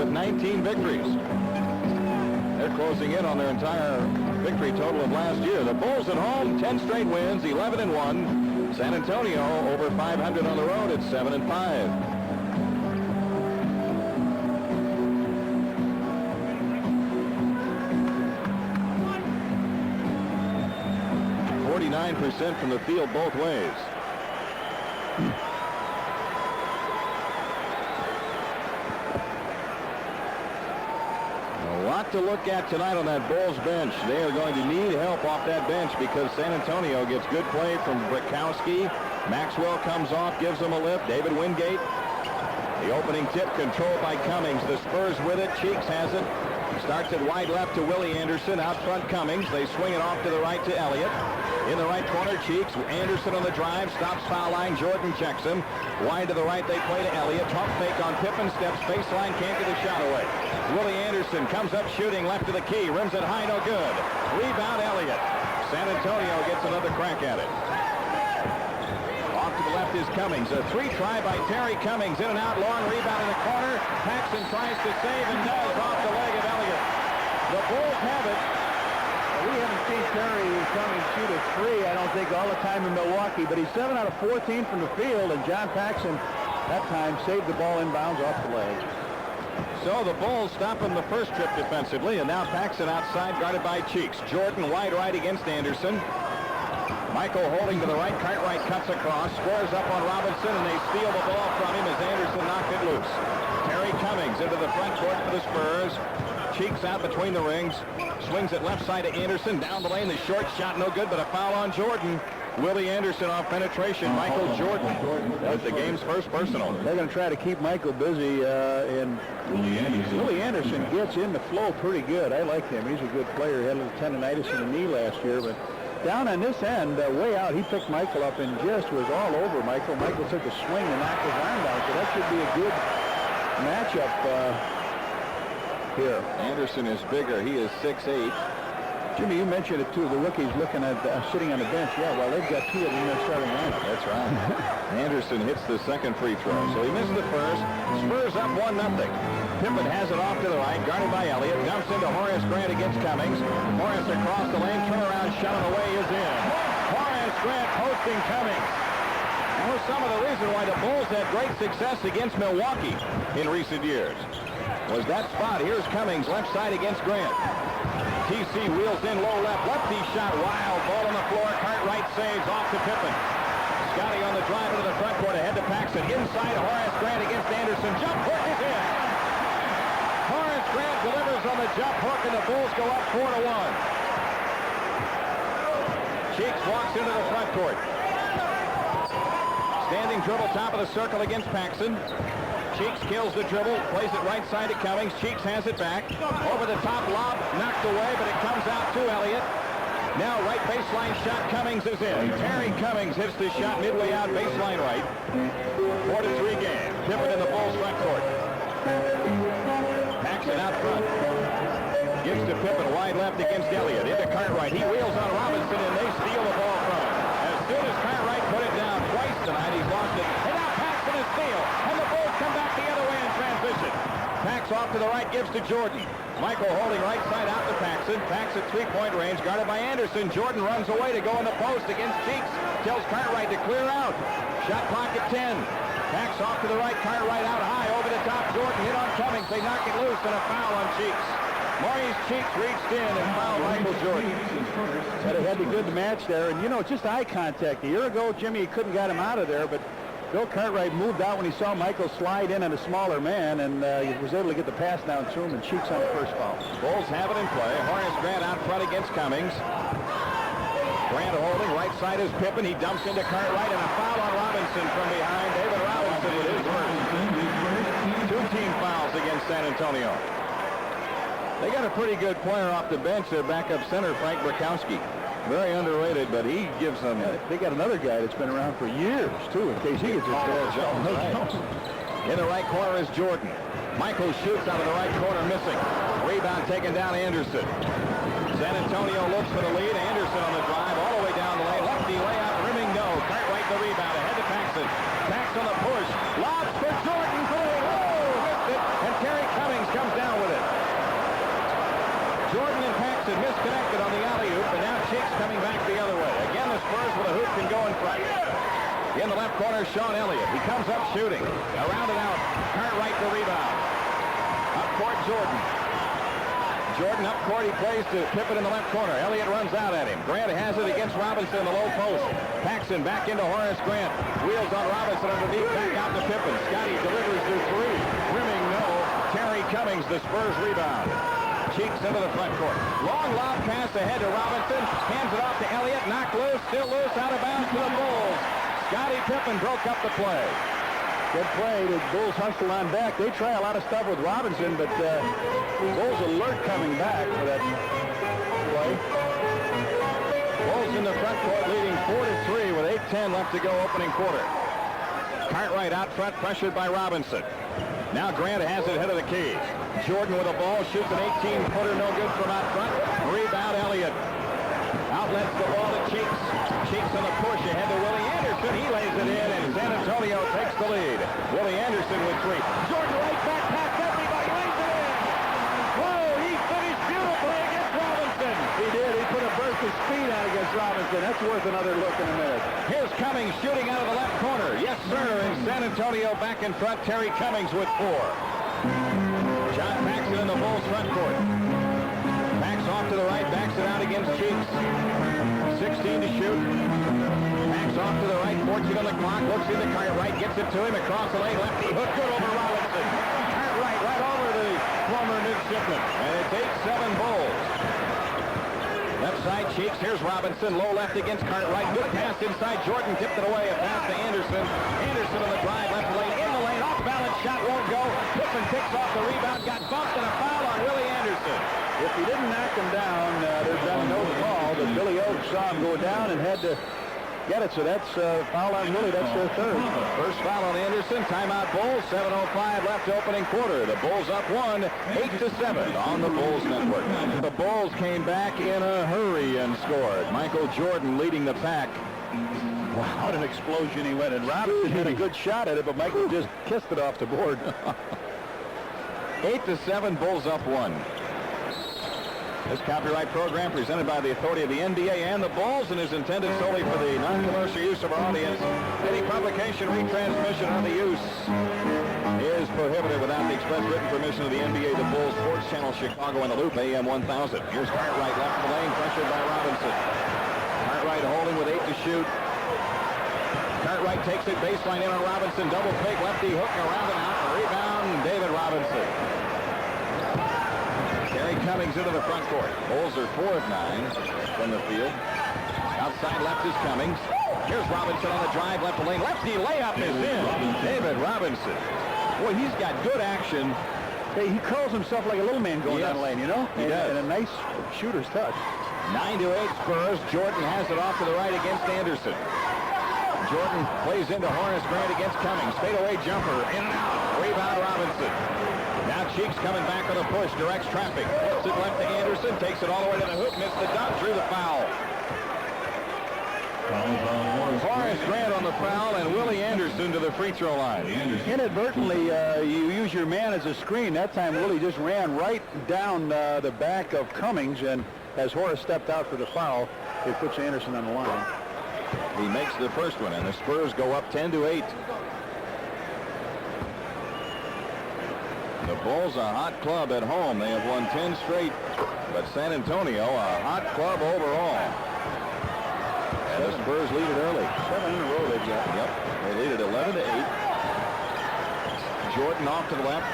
with 19 victories. They're closing in on their entire victory total of last year. The Bulls at home, 10 straight wins, 11-1. San Antonio over 500 on the road at 7-5. 49% from the field both ways. A lot to look at tonight on that Bulls bench. They are going to need help off that bench because San Antonio gets good play from Brakowski. Maxwell comes off, gives them a lift. David Wingate. The opening tip controlled by Cummings. The Spurs with it. Cheeks has it. Starts it wide left to Willie Anderson. Out front Cummings. They swing it off to the right to Elliott. In the right corner, Cheeks. Anderson on the drive. Stops foul line. Jordan checks him. Wide to the right, they play to Elliott. Pump fake on Pippen. Steps baseline. Can't get a shot away. Willie Anderson comes up shooting left to the key. Rims it high. No good. Rebound Elliott. San Antonio gets another crack at it. Off to the left is Cummings. A three try by Terry Cummings. In and out. Long rebound in the corner. Paxson tries to save and does off the leg of Elliott. The Bulls have it. We haven't seen Terry Cummings shoot a three, I don't think, all the time in Milwaukee, but he's 7 out of 14 from the field, and John Paxson that time saved the ball inbounds off the leg. So the Bulls stop him the first trip defensively, and now Paxson outside guarded by Cheeks. Jordan wide right against Anderson. Michael holding to the right. Cartwright cuts across, squares up on Robinson, and they steal the ball from him as Anderson knocked it loose. Terry Cummings into the front court for the Spurs. Cheeks out between the rings. Swings it left side to Anderson. Down the lane. The short shot no good, but a foul on Jordan. Willie Anderson off penetration. Michael Jordan with the game's first personal. They're going to try to keep Michael busy, and Willie Anderson gets in the flow pretty good. I like him. He's a good player. He had a little tendonitis in the knee last year, but down on this end, way out, he picked Michael up and just was all over Michael. Michael took a swing and knocked his arm down, so that should be a good matchup here. Anderson is bigger. He is 6'8". Jimmy, you mentioned it too. The rookies looking at sitting on the bench. Yeah, well, they've got 2 of them in their starting lineup. That's right. Anderson hits the second free throw, so he missed the first. Spurs up 1-0. Pippen has it off to the right, guarded by Elliott. Dumps into Horace Grant against Cummings. Horace across the lane, turnaround shot on the way is in. Horace Grant posting Cummings. That was some of the reason why the Bulls had great success against Milwaukee in recent years. Was that spot. Here's Cummings, left side against Grant. TC wheels in low left. Lefty shot. Wild ball on the floor. Cartwright saves off to Pippen. Scotty on the drive into the front court. Ahead to Paxson. Inside Horace Grant against Anderson. Jump hook is in. Horace Grant delivers on the jump hook, and the Bulls go up 4-1. Cheeks walks into the front court. Standing dribble top of the circle against Paxson. Cheeks kills the dribble, plays it right side to Cummings. Cheeks has it back. Over the top lob, knocked away, but it comes out to Elliott. Now right baseline shot, Cummings is in. Terry Cummings hits the shot midway out, baseline right. 4-3 game. Pippen in the Bulls front court. Paxson out front. Gives to Pippen, wide left against Elliott. Into Cartwright. He wheels on Robinson, and they steal the ball from him. As soon as Cartwright put it down twice tonight, he's lost it. And now Paxson is steal. And the Bulls come back the other way in transition. Pax off to the right, gives to Jordan. Michael holding right side out to Paxson. Pax at three-point range, guarded by Anderson. Jordan runs away to go in the post against Cheeks. Tells Cartwright to clear out. Shot clock at 10. Pax off to the right, Cartwright out high, over the top. Jordan hit on Cummings. They knock it loose, and a foul on Cheeks. Maurice Cheeks reached in and fouled Michael Jordan. But it had a good match there, and you know, just eye contact. A year ago, Jimmy couldn't get him out of there, but Bill Cartwright moved out when he saw Michael slide in on a smaller man, and he was able to get the pass down to him, and Cheeks on the first foul. Bulls have it in play. Horace Grant out front against Cummings. Grant holding, right side is Pippen. He dumps into Cartwright, and a foul on Robinson from behind. David Robinson with his first. 2 team fouls against San Antonio. They got a pretty good player off the bench, their backup center, Frank Brakowski. Very underrated, but he gives them... They got another guy that's been around for years, too, in case he gets his ball. In the right corner is Jordan. Michael shoots out of the right corner, missing. Rebound taken down Anderson. San Antonio looks for the lead. Anderson on the drive, all the way down the lane. Lefty layout, rimming no. Cartwright the rebound, ahead to Paxson. Pax on the push. Lobs for Jordan. Oh, missed it. And Terry Cummings Cheeks coming back the other way. Again, the Spurs with a hoop can go in front. In the left corner, Sean Elliott. He comes up shooting. Around and out. Cartwright the rebound. Up court, Jordan. Jordan up court. He plays to Pippen in the left corner. Elliott runs out at him. Grant has it against Robinson in the low post. Paxson back into Horace Grant. Wheels on Robinson underneath. Back out to Pippen. Scotty delivers to three. Rimming no. Terry Cummings, the Spurs rebound. Cheeks into the front court. Long lob pass ahead to Robinson. Hands it off to Elliott. Knocked loose. Still loose. Out of bounds to the Bulls. Scotty Pippen broke up the play. Good play. The Bulls hustle on back. They try a lot of stuff with Robinson, but Bulls alert coming back for that play. Bulls in the front court leading 4-3 with 8:10 left to go opening quarter. Cartwright out front, pressured by Robinson. Now Grant has it head of the key. Jordan with a ball, shoots an 18-footer, no good from out front. Rebound, Elliott. Outlets the ball to Cheeks. Cheeks on the push ahead to Willie Anderson. He lays it in, and San Antonio takes the lead. Willie Anderson with three. Jordan right back past everybody, lays it in. Whoa, he finished beautifully against Robinson. He did. He put a burst of speed out against Robinson. That's worth another look in a minute. Here's Cummings shooting out of the left corner. Yes, sir. And San Antonio back in front. Terry Cummings with four. John Paxson in the Bulls front court. Backs off to the right, backs it out against Cheeks. 16 to shoot. Backs off to the right, 14 on the clock. Looks into Cartwright, gets it to him across the lane. Lefty hook, good over Robinson. Cartwright right over the former midshipman. And it's 8-7 Bulls. Left side, Cheeks. Here's Robinson. Low left against Cartwright. Good pass inside. Jordan tipped it away. A pass to Anderson. Anderson on the drive. Left lane. In the lane. Off balance. Shot won't go. Pippen picks off the rebound. Got bumped and a foul on Willie Anderson. If he didn't knock him down, there's been no call. But Billy Oakes saw him go down and had to get it. So that's foul on Willie. That's their third. First foul on Anderson. Timeout Bulls. 7:05 left opening quarter. The Bulls up one, 8-7 on the Bulls network. The Bulls came back in a hurry and scored. Michael Jordan leading the pack. Wow, what an explosion he went. And Robinson had a good shot at it, but Michael just kissed it off the board. 8-7, Bulls up one. This copyright program presented by the authority of the NBA and the Bulls and is intended solely for the non-commercial use of our audience. Any publication, retransmission, or the use is prohibited without the express written permission of the NBA, the Bulls, Sports Channel, Chicago, and the Loop, AM 1000. Here's Cartwright left of the lane, pressured by Robinson. Cartwright holding with 8 to shoot. Cartwright takes it, baseline in on Robinson, double fake, lefty hook around and out. Rebound, David Robinson. Terry Cummings into the front court. Bulls are 4 of 9 from the field. Outside left is Cummings. Here's Robinson on the drive, left the lane. Lefty layup is in. David Robinson. Boy, he's got good action. Hey, he curls himself like a little man going down the lane, you know? He does. And a nice shooter's touch. 9-8 Spurs. Jordan has it off to the right against Anderson. Jordan plays into Horace Grant against Cummings. Fadeaway jumper. In and out. Rebound Robinson. Now Cheeks coming back on the push. Directs traffic. Flips it left to Anderson. Takes it all the way to the hoop. Missed the dunk. Drew the foul. Horace Grant on the foul and Willie Anderson to the free throw line. Inadvertently, you use your man as a screen. That time Willie just ran right down the back of Cummings, and as Horace stepped out for the foul, it puts Anderson on the line. He makes the first one, and the Spurs go up 10-8. The Bulls a hot club at home. They have won 10 straight, but San Antonio a hot club overall. And the Spurs lead it early. 7 in a row they've got. Yep, they lead it 11-8. Jordan off to the left.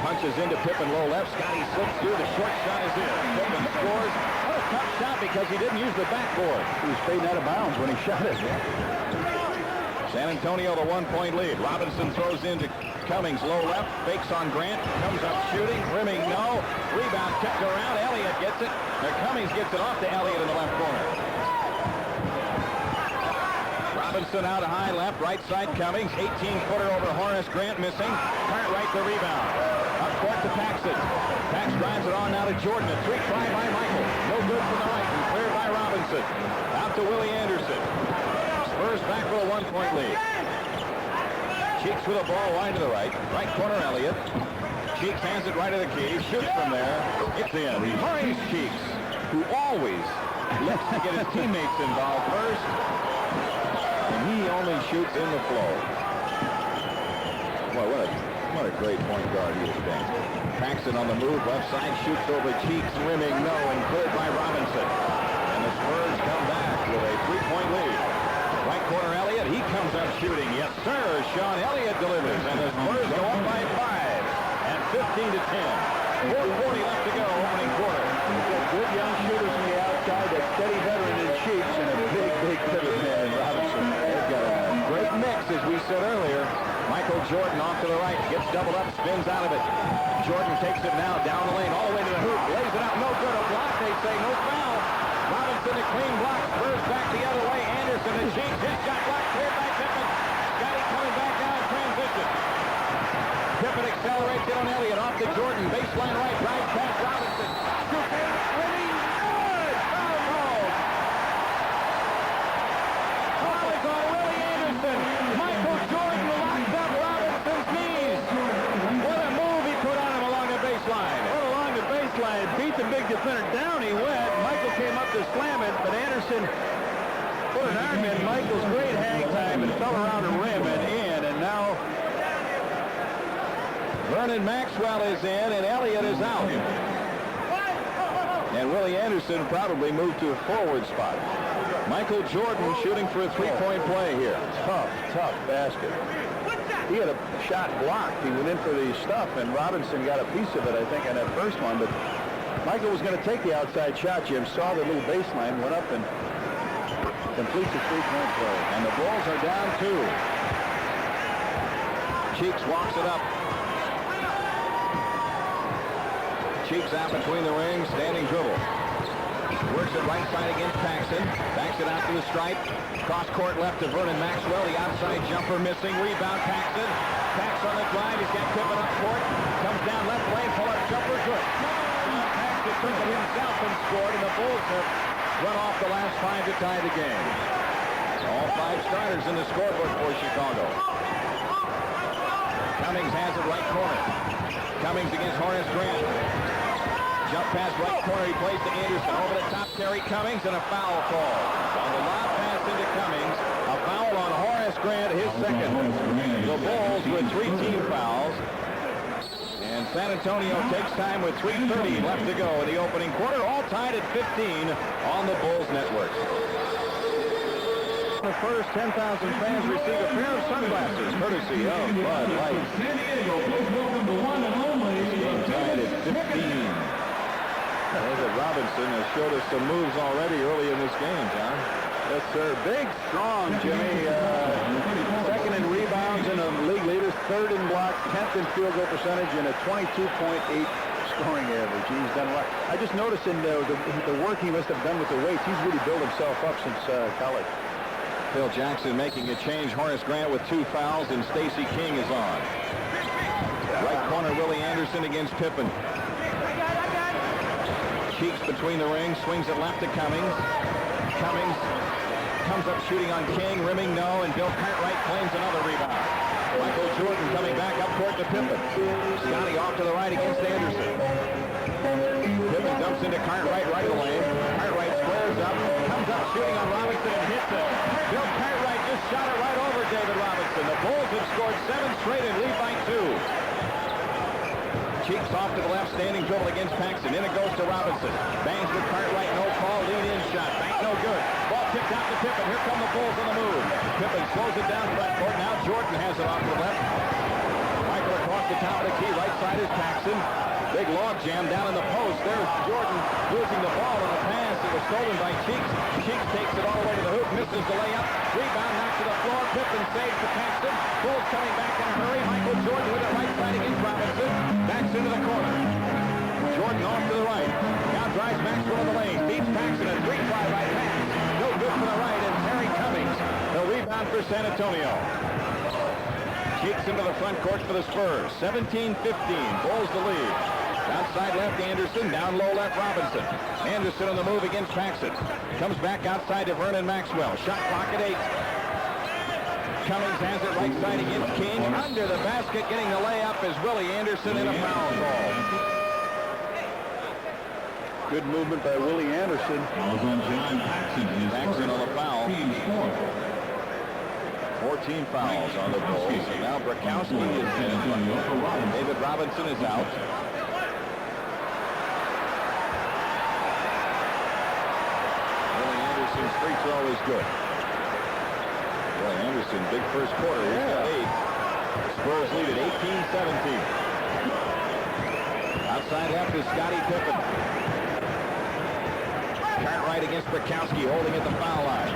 Punches into Pippen low left. Scotty slips through. The short shot is in. Pippen scores. What a tough shot because he didn't use the backboard. He was fading out of bounds when he shot it. San Antonio the 1-point lead. Robinson throws into Cummings low left. Fakes on Grant. Comes up shooting. Rimming no. Rebound tipped around. Elliott gets it. Cummings gets it off to Elliott in the left corner. Robinson out high left, right side Cummings, 18-footer over Horace Grant missing. Cartwright the rebound. Up court to Paxson. Pax drives it on now to Jordan. A 3-try by Michael. No good from the right and cleared by Robinson. Out to Willie Anderson. Spurs back with a 1-point lead. Cheeks with a ball wide to the right. Right corner Elliott. Cheeks hands it right to the key. Shoots from there. It's in. Maurice Cheeks, who always Looks to get his teammates involved first. And he only shoots in the flow. Boy, what a great point guard he has been. Paxson on the move, left side, shoots over Cheeks, rimming, no, and cleared by Robinson. And the Spurs come back with a 3-point lead. Right corner, Elliott, he comes up shooting. Yes, sir, Sean Elliott delivers, and the Spurs go up by 5 at 15-10. 4:40 left to go, opening quarter. Good young shooters on the outside, a steady veteran in Cheeks, and a big pivot man in Robinson. They've got a great mix, as we said earlier. Michael Jordan off to the right, gets doubled up, spins out of it. Jordan takes it now down the lane, all the way to the hoop, lays it out, no good, a block, they say, no foul. Robinson, a clean block, Spurs back the other way. Anderson and Cheeks, his shot blocked, cleared by Pippen. Scotty coming back down, transition. Pippen accelerates it on Elliott, off to Jordan, baseline right, drives past Robinson. Shooting, winning, good, foul called. Foul is on Willie Anderson. Michael Jordan locks up Robinson's knees. What a move he put on him along the baseline. Well, along the baseline, beat the big defender. Down he went. Michael came up to slam it, but Anderson put an arm in. Michael's great hang time and fell around the rim and in, and now Vernon Maxwell is in, and Elliott is out. And Willie Anderson probably moved to a forward spot. Michael Jordan shooting for a three-point play here. Tough basket. He had a shot blocked. He went in for the stuff, and Robinson got a piece of it, I think, on that first one. But Michael was going to take the outside shot. Jim saw the little baseline, went up and completes the three-point play. And the Bulls are down 2. Cheeks walks it up. Cheeks out between the rings, standing dribble. Works it right side against Paxson. Backs it out to the stripe. Cross court left to Vernon Maxwell. The outside jumper missing. Rebound Paxson. Paxson on the drive. He's got Pippen up court. Comes down left lane. Pull up jumper. Good. Paxson took it himself and scored. And the Bulls have run off the last 5 to tie the game. All 5 starters in the scorebook for Chicago. Cummings has it right corner. Cummings against Horace Grant. Jump pass right corner. He plays to Anderson. Over the top, Terry Cummings, and a foul call. On the lob pass into Cummings. A foul on Horace Grant, his second. The Bulls with 3 team fouls. And San Antonio takes time with 3:30 left to go in the opening quarter. All tied at 15 on the Bulls network. The first 10,000 fans receive a pair of sunglasses courtesy of Bud Light. San Diego, please welcome the one and only Tied at 15. David Robinson has showed us some moves already early in this game, John. Yes, sir. Big, strong Jimmy. Second in rebounds and a league leader. Third in blocks, 10th in field goal percentage, and a 22.8 scoring average. He's done well. I just noticed in the work he must have done with the weights, he's really built himself up since college. Phil Jackson making a change. Horace Grant with 2 fouls, and Stacey King is on. Right corner, Willie Anderson against Pippen. Cheeks between the rings, swings it left to Cummings. Cummings comes up shooting on King, rimming no, and Bill Cartwright claims another rebound. Michael Jordan coming back up court to Pippen. Scotty off to the right against Anderson. Pippen dumps into Cartwright right of the lane. Cartwright squares up, comes up shooting on Robinson and hits it. Bill Cartwright just shot it right over David Robinson. The Bulls have scored 7 straight and lead by 2. Cheeks off to the left, standing dribble against Paxson. In it goes to Robinson. Bangs with Cartwright, no call, lead-in shot. Bank no good. Ball kicked out to Pippen. Here come the Bulls on the move. Pippen slows it down front court. Now Jordan has it off to the left. Michael across the top of the key. Right side is Paxson. Big log jam down in the post. There's Jordan losing the ball on a pass. It was stolen by Cheeks. Cheeks takes it all the way to the hoop, misses the layup. Rebound knocked to the floor. Pippen saves to Paxson. Bulls coming back in a hurry. Michael Jordan with it right side against Robinson. Backs into the corner. Jordan off to the right. Now drives Maxwell in the lane. Beats Paxson. A 3-try right pass. No good for the right. And Terry Cummings, the rebound for San Antonio. Cheeks into the front court for the Spurs. 17-15. Bulls the lead. Outside left Anderson, down low left Robinson. Anderson on the move against Paxson. Comes back outside to Vernon Maxwell. Shot clock at 8. Cummings has it right side against King. Under the basket, getting the layup is Willie Anderson in a foul call. Good movement by Willie Anderson. Fouls on John Paxson. Paxson on the foul. 14 fouls on the Bulls. And now Brakowski is in. David Robinson is out. Willie Anderson's free throw is good. Willie Anderson, big first quarter. He's got 8. Spurs lead at 18-17. Outside left is Scottie Pippen. Cartwright against Brakowski, holding at the foul line.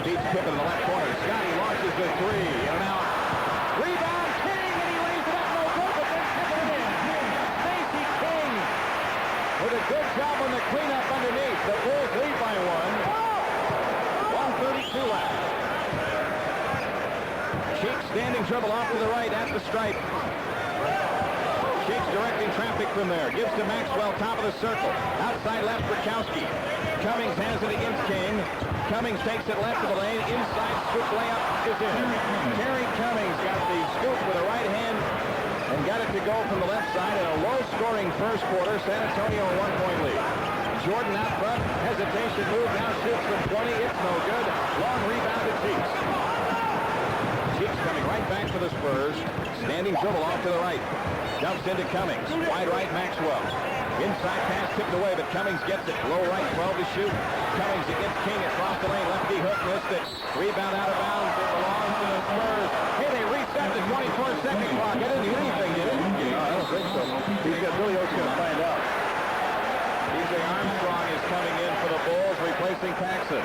Beats Pippen in the left corner. Scottie launches the 3. In and out. Rebound, King, and he lays it up. No good, but then Pippen it in. Stacey King with a good job on the cleanup underneath. The Bulls lead by 1. 1:32 left. Cheeks standing dribble off to the right at the stripe. Cheeks directing traffic from there. Gives to Maxwell, top of the circle. Outside left, Brakowski. Cummings has it against King. Cummings takes it left of the lane. Inside scoop layup is in. Terry Cummings got the scoop with the right hand and got it to go from the left side in a low-scoring first quarter. San Antonio a 1-point lead. Jordan out front. Hesitation move. Now shoots from 20. It's no good. Long rebound to Cheeks. Cheeks coming right back for the Spurs. Standing dribble off to the right. Dumps into Cummings. Wide right, Maxwell. Inside pass tipped away, but Cummings gets it. Low right, 12 to shoot. Cummings against King across the lane. Lefty hook, missed it. Rebound out of bounds. It belongs to the Spurs. Hey, they reset the 24-second clock. I didn't do anything, did it? No, I don't think so. He's got Billy Oates going to find out. DJ Armstrong is coming in for the Bulls, replacing Paxson.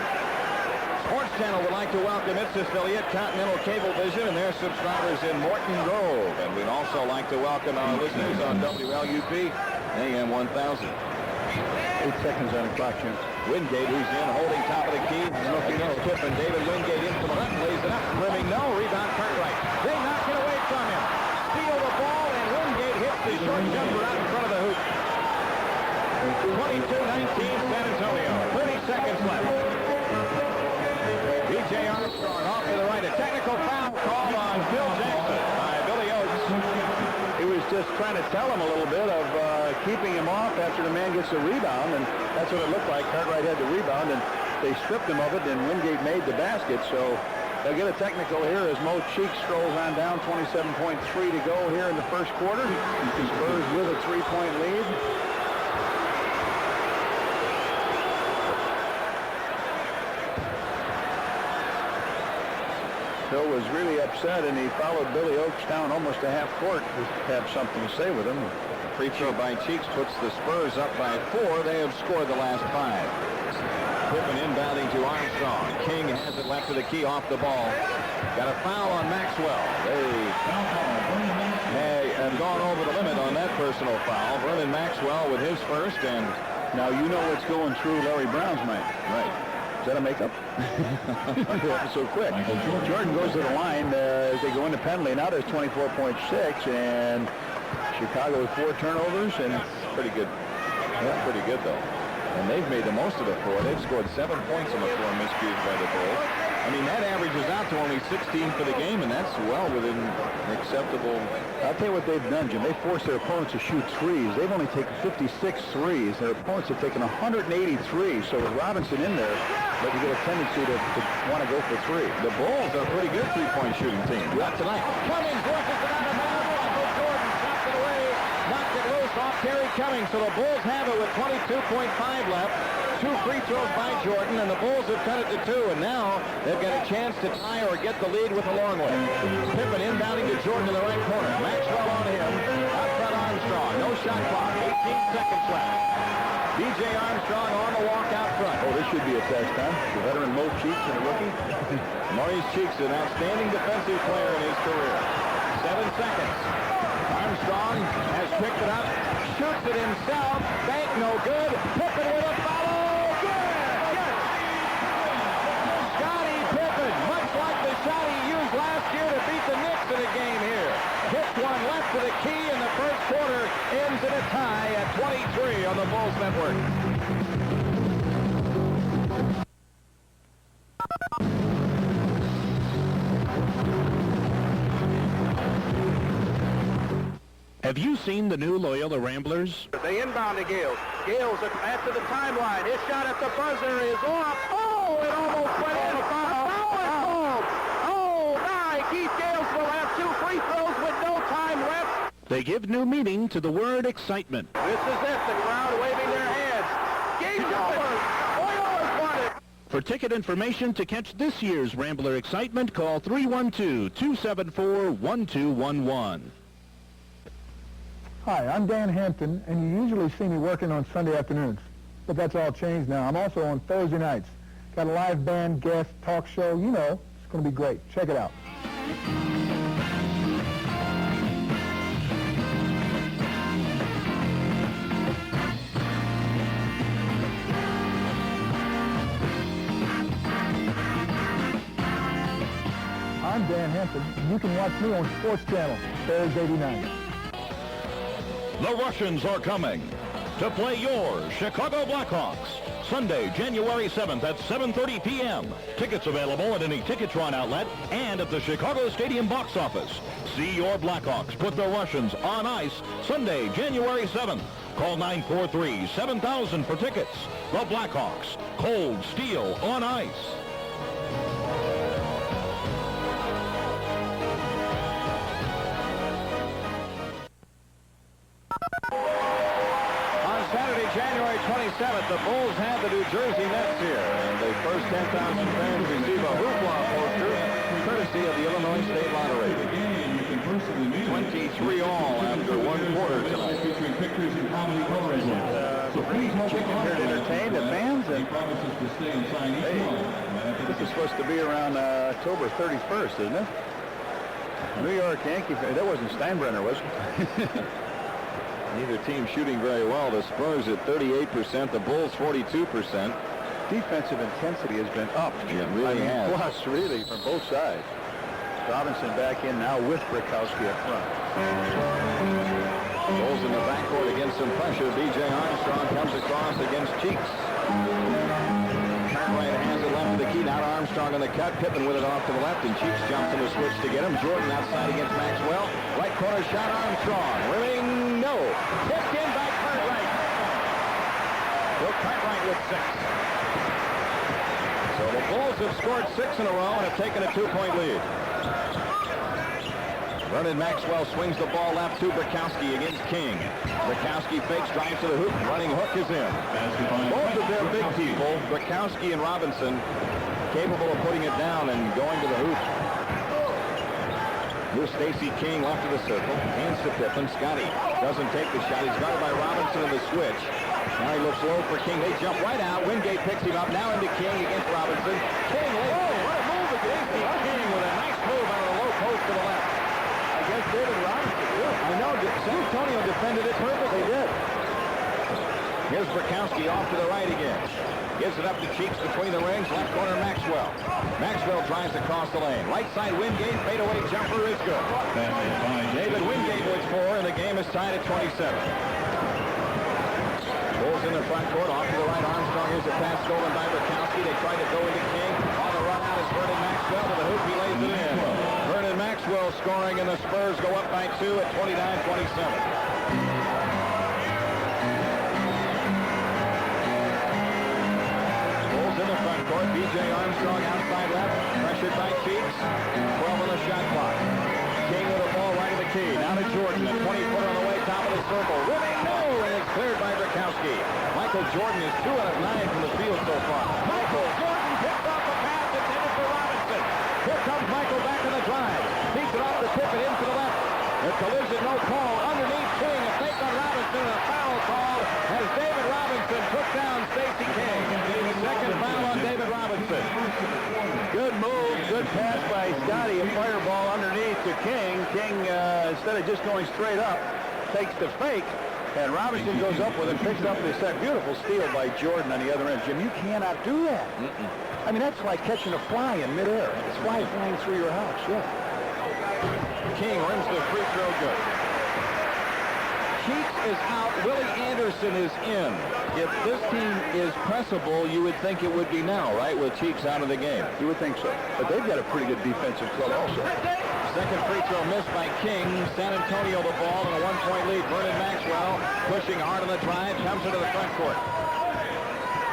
Sports Channel would like to welcome its affiliate, Continental Cablevision, and their subscribers in Morton Grove. And we'd also like to welcome our listeners on WLUP, AM 1000. 8 seconds on the clock, Jim. Wingate, who's in, holding top of the key. I don't know if you know. Pippen, David Wingate in for the left, lays it up, rimming, no, rebound, Cartwright. They knock it away from him. Steal the ball, and Wingate hits the short jumper out in front of the hoop. 22-19, San Antonio. 30 seconds left. DJ Armstrong off to the right. A technical foul called on Phil Jackson by Billy Oates. He was just trying to tell him a little bit of keeping him off after the man gets the rebound, and that's what it looked like. Cartwright had the rebound, and they stripped him of it, and Wingate made the basket. So they'll get a technical here as Mo Cheeks strolls on down. 27.3 to go here in the first quarter. Spurs with a 3-point lead. Phil was really upset, and he followed Billy Oates down almost a half court to have something to say with him. Free throw by Cheeks puts the Spurs up by 4. They have scored the last 5. Pippen inbounding to Armstrong. King has it left of the key off the ball. Got a foul on Maxwell. They have gone over the limit on that personal foul. Vernon Maxwell with his first, and now you know what's going through Larry Brown's mind. right. Is that a makeup? So quick. Jordan goes to the line as they go into penalty. Now there's 24.6, and Chicago with 4 turnovers, and Pretty good. Yeah, pretty good, though. And they've made the most of the 4. They've scored 7 points on the 4 miscues by the Bulls. I mean, that averages out to only 16 for the game, and that's well within acceptable. I'll tell you what they've done, Jim. They forced their opponents to shoot threes. They've only taken 56 threes. Their opponents have taken 183. So with Robinson in there, they can get a tendency to want to go for 3. The Bulls are a pretty good three-point shooting team. Not tonight. Cummings working it on the man. Michael Jordan chopped it away. Knocked it loose off Terry Cummings. So the Bulls have it with 22.5 left. 2 free throws by Jordan, and the Bulls have cut it to 2, and now they've got a chance to tie or get the lead with a long way. Pippen inbounding to Jordan in the right corner. Maxwell on him. Out front Armstrong. No shot clock. 18 seconds left. DJ Armstrong on the walk out front. Oh, this should be a test, huh? The veteran Mo Cheeks and a rookie. Maurice Cheeks, an outstanding defensive player in his career. 7 seconds. Armstrong has picked it up. Shoots it himself. Bank no good. Pippen with a follow. Shot he used last year to beat the Knicks in a game here. Hits one left to the key, and the first quarter ends in a tie at 23 on the Bulls Network. Have you seen the new Loyola Ramblers? They inbound to Gales. Gales after the timeline. His shot at the buzzer is off. Oh, it almost went in. Foul. Oh, my. Keith Gales will have 2 free throws with no time left. They give new meaning to the word excitement. This is it. The crowd waving their hands. Game's over. Loyola's won it. For ticket information to catch this year's Rambler excitement, call 312-274-1211. Hi, I'm Dan Hampton, and you usually see me working on Sunday afternoons. But that's all changed now. I'm also on Thursday nights. Got a live band, guest, talk show. You know, it's going to be great. Check it out. I'm Dan Hampton, and you can watch me on Sports Channel, Spurs 89. The Russians are coming to play your Chicago Blackhawks. Sunday, January 7th at 7:30 p.m. Tickets available at any Ticketron outlet and at the Chicago Stadium box office. See your Blackhawks put the Russians on ice Sunday, January 7th. Call 943-7000 for tickets. The Blackhawks, cold steel on ice. Saturday, January 27th, the Bulls have the New Jersey Nets here. And the first 10,000 fans receive a hoopla poster courtesy of the Illinois State Lottery. 23 all after one quarter tonight. Chicken here to entertain the fans. And hey, this is supposed to be around October 31st, isn't it? New York Yankee fan. That wasn't Steinbrenner, was it? Neither team shooting very well. The Spurs at 38%, the Bulls 42%. Defensive intensity has been up. It really has. Plus, really, from both sides. Robinson back in now with Brikowski up front. Bulls in the backcourt against some pressure. B.J. Armstrong comes across against Cheeks. Cartwright has it left to the key. Now Armstrong on the cut. Pippen with it off to the left, and Cheeks jumps in the switch to get him. Jordan outside against Maxwell. Right corner shot, Armstrong. Ring, no. Tipped in by Cartwright. Well, Cartwright with 6. So the Bulls have scored 6 in a row and have taken a 2-point lead. Vernon Maxwell swings the ball left to Brikowski against King. Brikowski fakes, drives to the hoop. Running hook is in. Both of their big people, Brikowski and Robinson, capable of putting it down and going to the hoop. Here's Stacey King left of the circle. Hands to Pippen. Scotty doesn't take the shot. He's guarded by Robinson in the switch. Now he looks low for King. They jump right out. Wingate picks him up. Now into King against Robinson. King, what a move against King with a nice move out of the low post to the left. Against David Robinson, yeah. I know. San Antonio defended it perfectly. They did. Here's Brikowski off to the right again. Gives it up to Cheeks between the rings. Left corner, Maxwell. Maxwell drives across the lane. Right side, Wingate. Fadeaway jumper is good. David Wingate with 4, and the game is tied at 27. Bulls in the front court. Off to the right, Armstrong. Here's a pass stolen by Brikowski. They try to go into King. On the run out is Vernon Maxwell. To the hoop, he lays it in. Vernon Maxwell scoring, and the Spurs go up by 2 at 29-27. In the front court, B.J. Armstrong outside left, pressured by Cheeks. 12 on the shot clock. King with the ball right of the key. Now to Jordan, a 20-footer on the way, top of the circle. Really, no, and it's cleared by Brikowski. Michael Jordan is 2 out of 9 from the field so far. Michael Jordan picks off the pass intended for Robinson. Here comes Michael back on the drive. Beats it off the tip and in to the left. The collision, no call. Underneath King, a fake on Robinson, and a foul call as David Robinson took down Stacey King. Second foul on David Robinson. Good move, good pass by Scotty. A fireball underneath to King. King, instead of just going straight up, takes the fake, and Robinson goes up with it, picks up the set. Beautiful steal by Jordan on the other end. Jim, you cannot do that. I mean, that's like catching a fly in midair. It's fly flying through your house, yeah. King rims the free throw good. Cheeks is out. Willie Anderson is in. If this team is pressable, you would think it would be now, right, with Cheeks out of the game. You would think so. But they've got a pretty good defensive club also. Second free throw missed by King. San Antonio the ball and a one-point lead. Vernon Maxwell pushing hard on the drive, comes into the front court.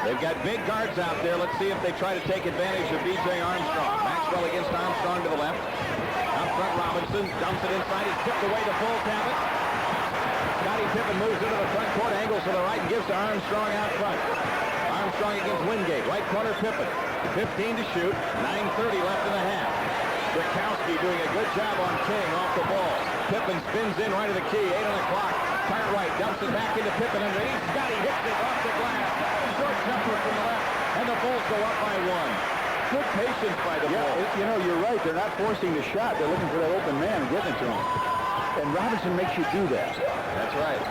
They've got big guards out there. Let's see if they try to take advantage of B.J. Armstrong. Maxwell against Armstrong to the left. Up front, Robinson dumps it inside. He's tipped away to Bulls have it. Scottie Pippen moves into the front court, angles to the right, and gives to Armstrong out front. Armstrong against Wingate. Right corner, Pippen. 15 to shoot. 9:30 left in the half. Bukowski doing a good job on King off the ball. Pippen spins in right of the key. 8 on the clock. Cartwright dumps it back into Pippen underneath. Scottie hits it off the glass. Short jumper from the left, and the Bulls go up by 1. Good patience by the Bulls. You know, you're right. They're not forcing the shot. They're looking for that open man and getting it to him. And Robinson makes you do that. That's right.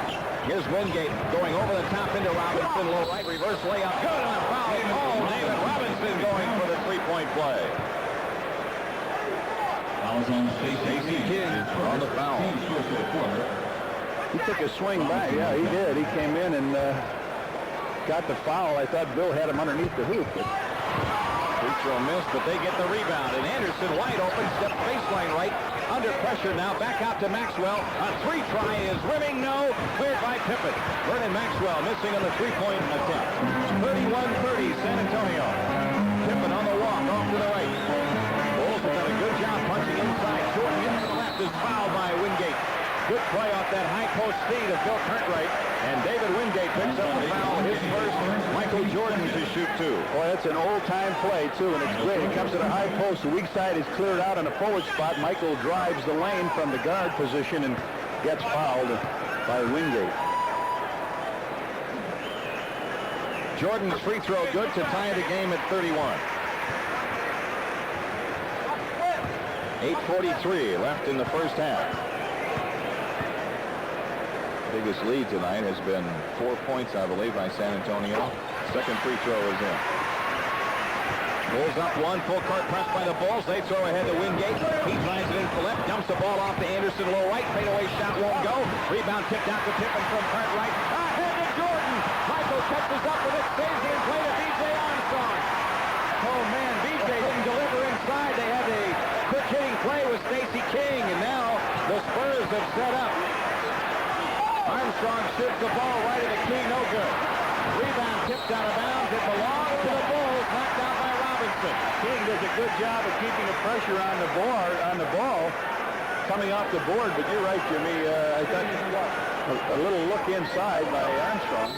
Here's Wingate going over the top into Robinson. Low right, reverse layup. Good on a foul. Oh, David Robinson going for the three-point play. Stacey King on the foul. He took a swing back. Yeah, he did. He came in and got the foul. I thought Bill had him underneath the hoop. But free throw missed, but they get the rebound. And Anderson wide open, step baseline right. Under pressure now, back out to Maxwell. A three try is rimming, no. Cleared by Pippen. Vernon Maxwell missing on the three-point attempt. 31-30, San Antonio. Pippen on the walk, off to the right. Bulls have done a good job punching inside. Jordan into the left is fouled by Wingate. Good play off that high post feed of Bill Cartwright. And David Wingate picks up the foul. His first. Michael Jordan to shoot two. Boy, that's an old-time play, too, and it's great. It comes to the high post. The weak side is cleared out on the forward spot. Michael drives the lane from the guard position and gets fouled by Wingate. Jordan's free throw good to tie the game at 31. 8:43 left in the first half. Biggest lead tonight has been 4 points, I believe, by San Antonio. Second free throw is in. Bulls up one, full court press by the Bulls. They throw ahead to Wingate. He drives it in for left, dumps the ball off to Anderson, low right. Fadeaway shot won't go. Rebound tipped out to Pippen from Cartwright. Ahead to Jordan. Michael catches up with it, saves it, and play to B.J. Armstrong. Oh, man, B.J. didn't deliver inside. They had a quick hitting play with Stacey King, and now the Spurs have set up. Armstrong shoots the ball right at the key, no good. Rebound tipped out of bounds. It belongs to the Bulls, knocked out by Robinson. King does a good job of keeping the pressure on the ball coming off the board, but you're right, Jimmy. I thought a little look inside by Armstrong.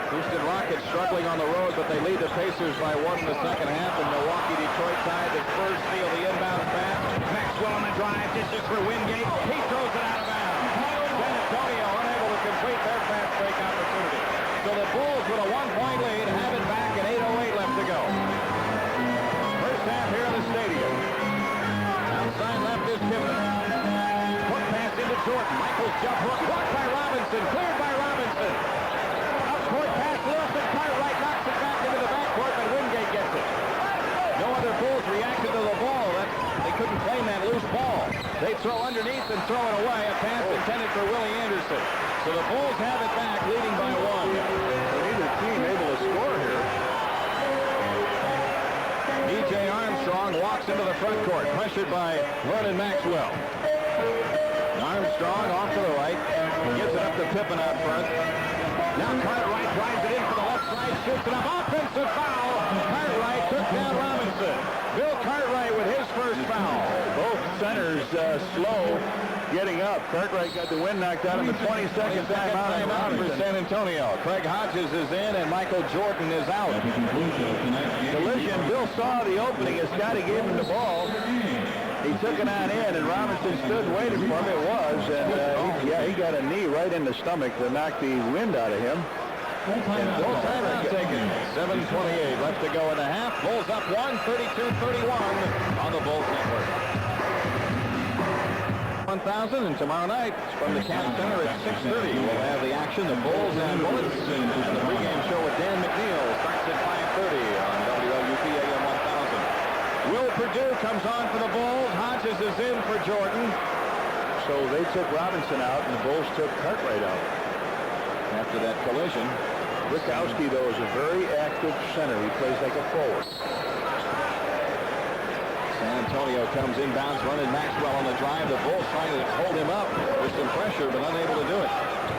Houston Rockets struggling on the road, but they lead the Pacers by 1 in the second half. And Milwaukee, Detroit tied. The Spurs steal the inbound pass. Maxwell on the drive, dishes for Wingate. He throws it out of bounds. San Antonio unable to complete their fast break opportunity. So the Bulls with a 1-point lead have it back at 8:08 left to go. First half here in the stadium. Outside left is Pippen. Hook pass into Jordan. Michael's jump hook blocked by Robinson. Cleared by Robinson. Court pass, Wilson, Cartwright knocks it back into the backcourt, but Wingate gets it. No other Bulls reacted to the ball. They couldn't claim that loose ball. They throw underneath and throw it away. A pass intended for Willie Anderson. So the Bulls have it back, leading by 1. Neither team able to score here. B.J. Armstrong walks into the front court, pressured by Vernon Maxwell. Armstrong off to the right, gives it up to Pippen out front. Now Cartwright drives it in for the left side, shoots it up, offensive foul. Cartwright took down Robinson. Bill Cartwright with his first foul. Both centers slow getting up. Cartwright got the wind knocked out in the 22nd timeout for San Antonio. Craig Hodges is in and Michael Jordan is out. Collision. Bill saw the opening as Scottie gave him the ball. He took it on in, and Robinson stood and waited for him. It was, and he got a knee right in the stomach that knocked the wind out of him. And full timeout taken. 7:28 left to go in the half. Bulls up 1, 32-31 on the Bulls Network. 1,000, and tomorrow night from the Camp Center at 6:30 we'll have the action. The Bulls and Bullets. And the pregame show with Dan McNeil starts at 5:30 on WLUP AM 1000. Will Perdue comes on for the Bulls. Hodges is in for Jordan. So they took Robinson out, and the Bulls took Cartwright out. After that collision, Brickowski, though, is a very active center. He plays like a forward. San Antonio comes inbounds, running Maxwell on the drive. The Bulls trying to hold him up with some pressure, but unable to do it.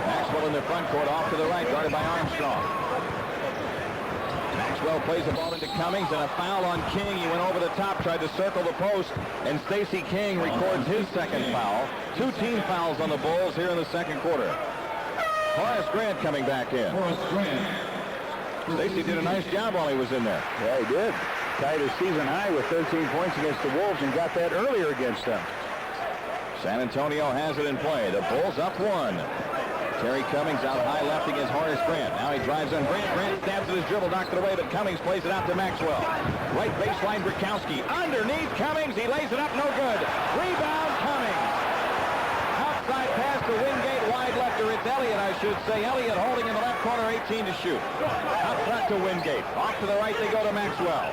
Maxwell in the front court, off to the right, guarded by Armstrong. Maxwell plays the ball into Cummings, and a foul on King. He went over the top, tried to circle the post, and Stacey King records his second foul. 2 team fouls on the Bulls here in the second quarter. Horace Grant coming back in. Stacey did a nice job while he was in there. Yeah, he did. Tied his season high with 13 points against the Wolves and got that earlier against them. San Antonio has it in play. The Bulls up 1. Terry Cummings out high left against Horace Grant. Now he drives on Grant. Grant stabs at his dribble, knocked it away, but Cummings plays it out to Maxwell. Right baseline, Brickowski. Underneath Cummings. He lays it up, no good. Rebound, Cummings. Outside pass to Wingate, wide lefter. It's Elliott, I should say. Elliott holding in the left corner, 18 to shoot. Out front to Wingate. Off to the right, they go to Maxwell.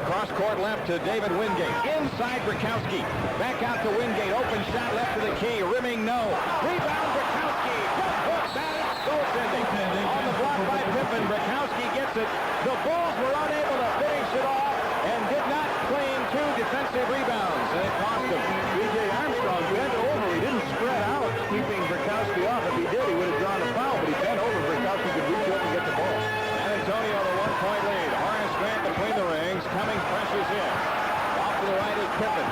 Cross court left to David Wingate. Inside Brickowski. Back out to Wingate. Open shot left to the key. Rimming no. Rebound Brickowski. Good hook. That is goaltending. On the block by Pippen. Brickowski gets it. The Bulls were unable to finish it off and did not claim 2 defensive rebounds. And it cost him. B.J. Armstrong bent over. He didn't spread out, keeping Brickowski off. If he did, he would have drawn a foul, but he bent over. Brickowski could reach up and get the ball. San Antonio the 1-point lead. Horace Grant between the rings. Cummings pressures in. Off to the right is Pippen.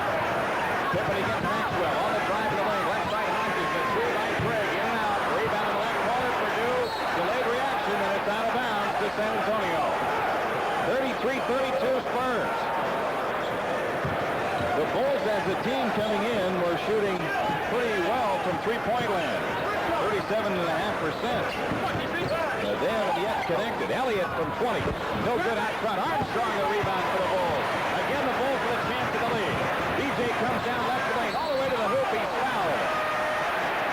Pippen against Maxwell on the drive in the lane. Left side Hodges. The 3-line Craig in and out. Rebound in the left corner. Purdue. Delayed reaction, and it's out of bounds to San Antonio. 33-32 Spurs. The Bulls as a team coming in were shooting pretty well from three-point land. 37.5%. But they haven't yet connected. Elliott from 20. No good out front. Armstrong the rebound for the Bulls. Again, the Bulls with a chance to the lead. DJ comes down left lane all the way to the hoop. He's fouled.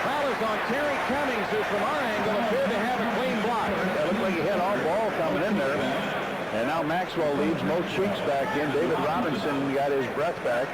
Foul is on Terry Cummings, who from our angle appeared to have a clean block. It looked like he had all ball coming in there. And now Maxwell leads. Mo Cheeks back in. David Robinson got his breath back.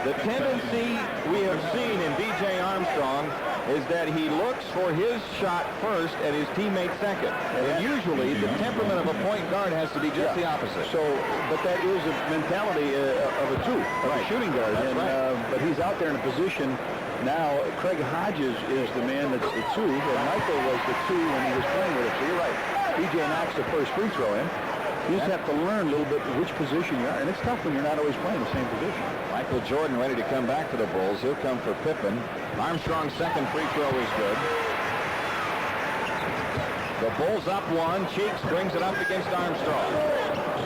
The tendency we have seen in B.J. Armstrong is that he looks for his shot first and his teammate second. And usually the temperament of a point guard has to be just the opposite. So, but that is a mentality of a two, of a shooting guard. That's and, right. But he's out there in a position now. Craig Hodges is the man that's the 2, and Michael was the 2 when he was playing with it. So you're right. B.J. knocks the first free throw in. You just have to learn a little bit which position you are, and it's tough when you're not always playing the same position. Michael Jordan ready to come back for the Bulls. He'll come for Pippen. Armstrong's second free throw is good. The Bulls up 1. Cheeks brings it up against Armstrong.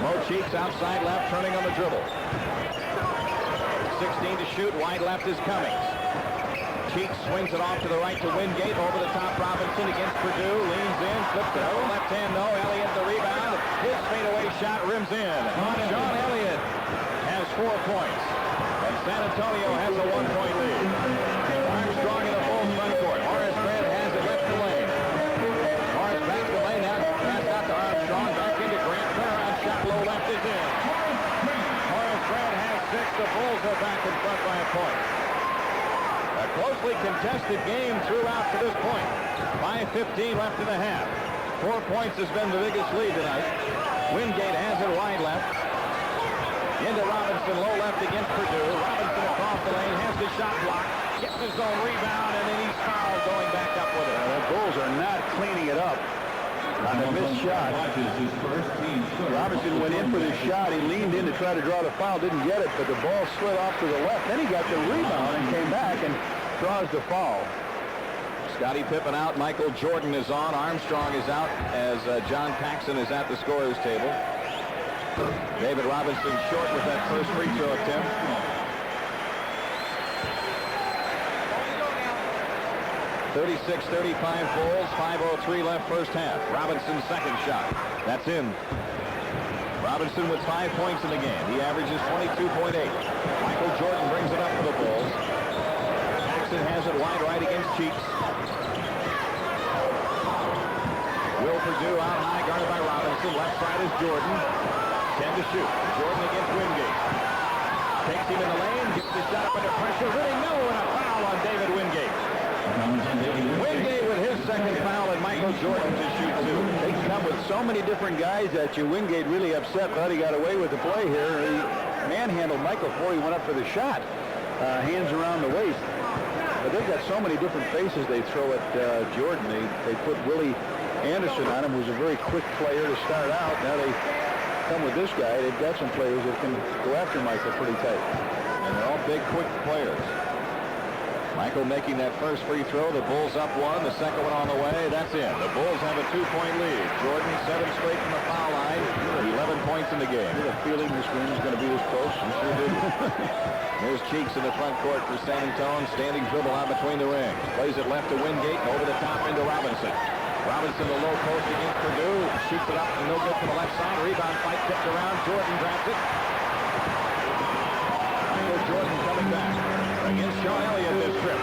Mo Cheeks outside left, turning on the dribble. 16 to shoot. Wide left is Cummings. Cheeks swings it off to the right to Wingate. Over the top, Robinson against Purdue. Leans in, flips it over. Left hand, no. Elliott the rebound. His fadeaway shot rims in. Sean Elliott has 4 points. And San Antonio has a 1-point lead. Armstrong in the Bulls front court. Horace Grant has it left the lane. Horace back to the lane. Now pass out to Armstrong. Back into Grant. Turnaround shot low left is in. Horace Grant has 6. The Bulls are back in front by a point. A closely contested game throughout to this point. 5:15 left in the half. 4 points has been the biggest lead tonight. Wingate has it wide left. Into Robinson, low left against Purdue. Robinson across the lane, has the shot blocked. Gets his own rebound, and then he's fouled going back up with it. The Bulls are not cleaning it up on the missed shot. Robinson went in for the shot. He leaned in to try to draw the foul. Didn't get it, but the ball slid off to the left. Then he got the rebound and came back and draws the foul. Scottie Pippen out. Michael Jordan is on. Armstrong is out as John Paxson is at the scorer's table. David Robinson short with that first free throw attempt. 36-35 Bulls. 5:03 left first half. Robinson's second shot. That's in. Robinson with 5 points in the game. He averages 22.8. Michael Jordan brings it up for the Bulls. Paxson has it wide right against Cheeks. Will Purdue out high, guarded by Robinson. Left side is Jordan. 10 to shoot. Jordan against Wingate. Takes him in the lane, gets the shot up under pressure. Really no, and a foul on David Wingate. Wingate with his second foul, and Michael Jordan to shoot two. They come with so many different guys that you. Wingate really upset. Thought he got away with the play here. He manhandled Michael before he went up for the shot. Hands around the waist. But they've got so many different faces they throw at Jordan. They put Willie Anderson on him, who's a very quick player to start out. Now they come with this guy. They've got some players that can go after Michael pretty tight. And they're all big, quick players. Michael making that first free throw. The Bulls up one. The second one on the way. That's in. The Bulls have a 2-point lead. Jordan 7 straight from the foul line. 11 points in the game. You have a feeling this game is going to be this close? I'm sure did. There's Cheeks in the front court for San Antonio. Standing dribble out between the rings. Plays it left to Wingate. Over the top into Robinson. Robinson the low post against Purdue. Shoots it up. No good from the left side. Rebound fight tipped around. Jordan grabs it. Jordan coming back against Sean Elliott this trip.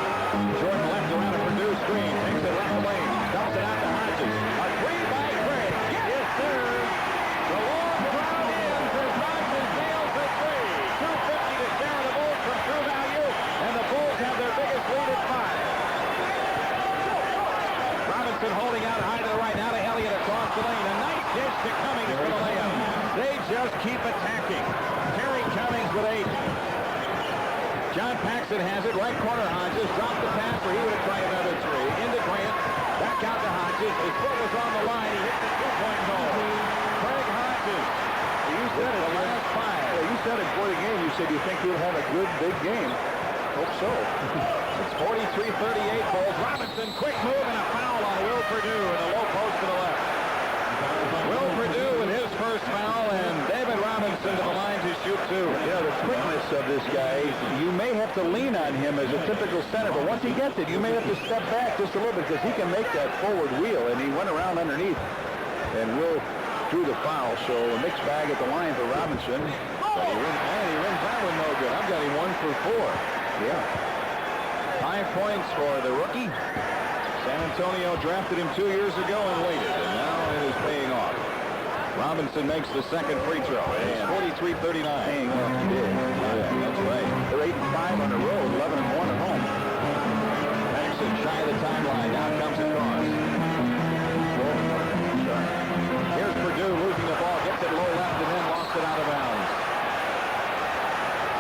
Jordan left around a Purdue screen. Takes it left lane. Dumps it out to Hodges. A three by Craig. Yes, sir. The long crowd ends as Hodges nails the three. 250 to share the Bulls from true value. And the Bulls have their biggest lead at 5. Robinson holding out high to the right. Now to Elliott across the lane. A nice dish to Cummings for the layup. They just keep attacking. Terry Cummings with 8. John Paxson has it, right corner Hodges, dropped the pass where he would have tried another three. Into Grant, back out to Hodges. His foot was on the line. He hit the 2-point goal. Craig Hodges. You said it. The last 5. You said it before the game. You said you think he'll have a good, big game. Hope so. It's 43-38 Bulls. Robinson, quick move and a foul on Will Perdue in the low post to the left. Will Perdue with his first foul, and David Robinson to the line to shoot 2. Yeah, the quickness of this guy, you may have to lean on him as a typical center, but once he gets it, you may have to step back just a little bit because he can make that forward wheel, and he went around underneath, and Will drew the foul, so a mixed bag at the line for Robinson. But he wins that one no good. I've got him 1 for 4. Yeah. 5 points for the rookie. San Antonio drafted him 2 years ago and waited, and now it is paying off. Robinson makes the second free throw. It's 43-39. Paying off. Yeah, that's right. They're 8-5 on the road, 11-1 at home. Paxson shy of the timeline. Now comes across. Here's Purdue losing the ball. Gets it low left and then lost it out of bounds.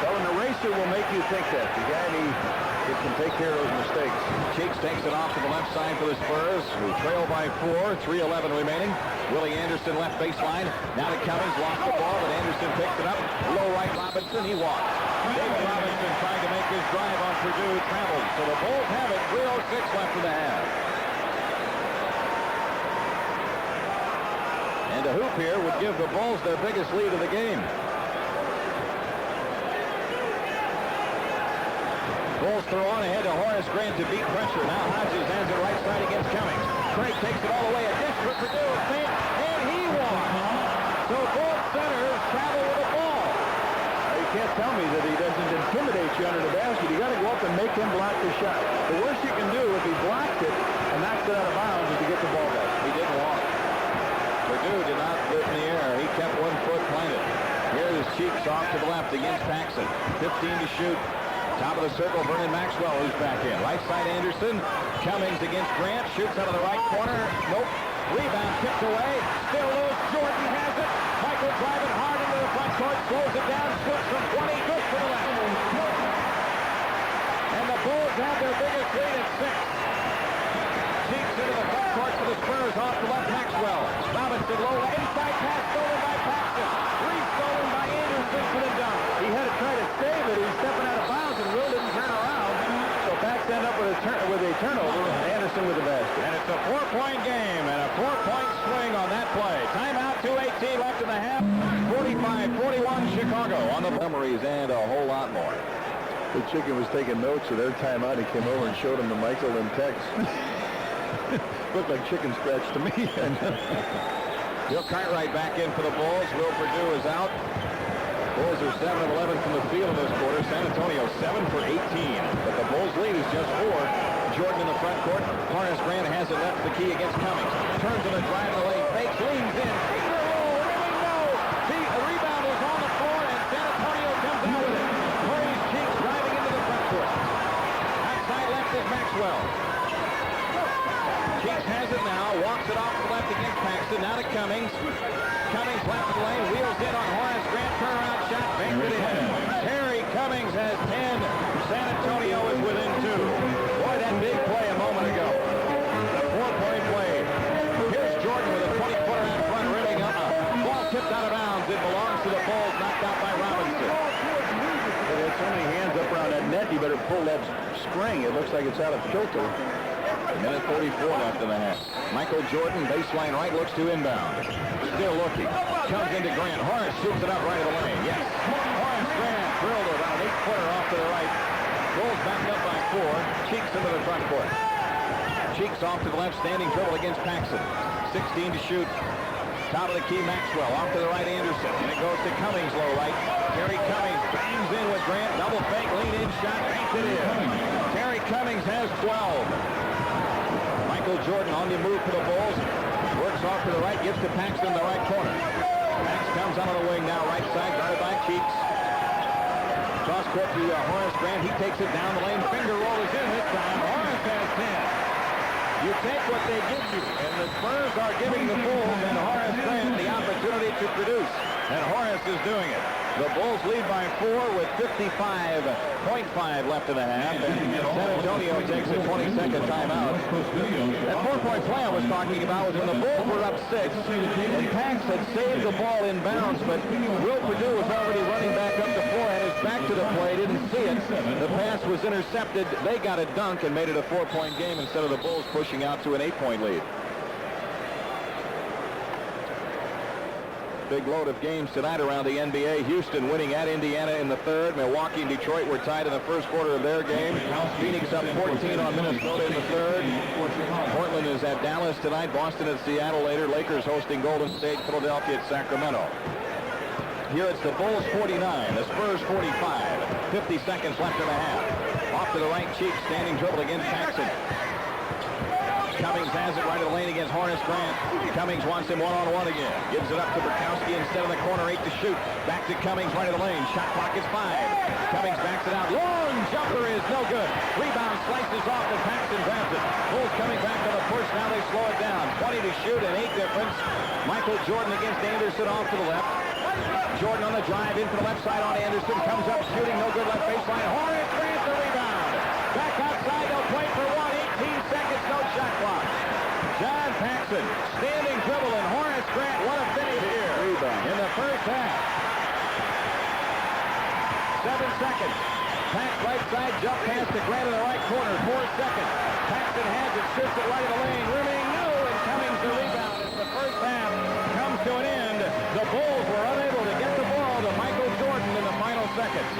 Well, an eraser will make you think that. The guy that can take care of those mistakes. Cheeks takes it off to the left side for the Spurs, who trail by 4, 3:11 remaining. Willie Anderson left baseline. Now to Cummings, lost the ball, but Anderson picks it up. Low right Robinson, he walks. David Robinson trying to make his drive on Purdue, travels. So the Bulls have it, 3:06 left in the half. And a hoop here would give the Bulls their biggest lead of the game. Bulls throw on ahead to Horace Grant to beat pressure. Now Hodges has it right side against Cummings. Craig takes it all the way. A dish for Purdue. And he walks. So both centers travel with the ball. You can't tell me that he doesn't intimidate you under the basket. You got to go up and make him block the shot. The worst you can do if he blocks it and knocks it out of bounds is to get the ball back. He didn't walk. Purdue did not flip in the air. He kept 1 foot planted. Here's Cheeks off to the left against Paxson. 15 to shoot. Top of the circle, Vernon Maxwell, who's back in. Right side, Anderson. Cummings against Grant. Shoots out of the right corner. Nope. Rebound tipped away. Still loose. Jordan has it. Michael driving hard into the front court. Slows it down. Shoots from 20. Good for the left. And the Bulls have their biggest lead at 6. Cheeks into the front court for the Spurs. Off to left, Maxwell. Robinson low. Inside pass stolen by Paxson. Stolen by Anderson for the dunk. He had to try to save it. He was stepping out of bounds, and Will didn't turn around. So Paxson ended up with a turnover. Anderson with the basket. And it's a 4-point game and a 4-point swing on that play. Timeout, 2:18 left in the half. 45-41 Chicago on the memories and a whole lot more. The Chicken was taking notes of their timeout. He came over and showed them to Michael and Tex. Looked like chicken scratch to me. Bill Cartwright back in for the Bulls. Will Perdue is out. Bulls are 7 of 11 from the field in this quarter. San Antonio 7 for 18. But the Bulls lead is just 4. Jordan in the front court. Horace Grant has it left to the key against Cummings. Turns on the drive in the lane. Fakes, leans in. Finger roll. Really no. The rebound was on the floor and San Antonio comes out with it. Paxton now to Cummings. Cummings left of the lane, wheels in on Horace Grant, turnaround shot, banks it in. Terry Cummings has 10. San Antonio is within 2. Boy, that big play a moment ago. The 4-point play. Here's Jordan with a 20-footer out front, rimming up. Ball tipped out of bounds. It belongs to the Bulls, knocked out by Robinson. There's so many hands up around that net, you better pull that string. It looks like it's out of kilter. Minute 44 left in the half. Michael Jordan, baseline right, looks to inbound. Still looking. Comes into Grant. Horace shoots it up right of the lane. Yes. Horace Grant drilled it on an 8-footer off to the right. Bulls backed up by 4. Cheeks into the front court. Cheeks off to the left, standing dribble against Paxson. 16 to shoot. Top of the key, Maxwell. Off to the right, Anderson. And it goes to Cummings, low right. Terry Cummings bangs in with Grant. Double fake, lean in shot, banks it in. Terry Cummings has 12. Michael Jordan on the move for the Bulls. Works off to the right, gives to Paxton in the right corner. Pax comes out on the wing now, right side, guarded by Cheeks. Cross court to Horace Grant. He takes it down the lane. Finger roll is in this time. Horace has 10. You take what they give you, and the Spurs are giving the Bulls and Horace Grant the opportunity to produce, and Horace is doing it. The Bulls lead by 4 with 55.5 left in the half, and San Antonio takes a 20-second timeout. That 4-point play I was talking about was when the Bulls were up 6, and Pax had saved the ball in bounds, but Will Perdue was already running back up the floor and his back to the play, didn't see it. The pass was intercepted. They got a dunk and made it a 4-point game instead of the Bulls pushing out to an 8-point lead. Big load of games tonight around the NBA. Houston winning at Indiana in the 3rd. Milwaukee and Detroit were tied in the first quarter of their game. Phoenix up 14 on Minnesota in the 3rd. Portland is at Dallas tonight. Boston at Seattle later. Lakers hosting Golden State. Philadelphia at Sacramento. Here it's the Bulls 49, the Spurs 45. 50 seconds left in the half. Off to the right cheek, standing dribble against Paxson. Cummings has it right of the lane against Horace Grant. Cummings wants him one-on-one again. Gives it up to Burkowski instead of the corner, 8 to shoot. Back to Cummings right of the lane. Shot clock is 5. Cummings backs it out. Long jumper is no good. Rebound slices off and Paxton grabs it. Bulls coming back on the push. Now they slow it down. 20 to shoot, an 8 difference. Michael Jordan against Anderson off to the left. Jordan on the drive into the left side on Anderson. Comes up shooting, no good left baseline. Horace Grant the rebound. Back outside, they'll play for 18 seconds, no shot clock. John Paxson, standing dribble, and Horace Grant, what a finish here in the first half. 7 seconds. Pax right side, jump pass to Grant in the right corner, 4 seconds. Paxson has it, shoots it right of the lane, rimming, no, and Cummings the rebound as the first half comes to an end. The Bulls were unable to get the ball to Michael Jordan in the final seconds.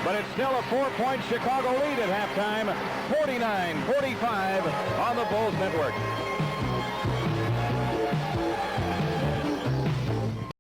But it's still a 4-point Chicago lead at halftime, 49-45 on the Bulls Network.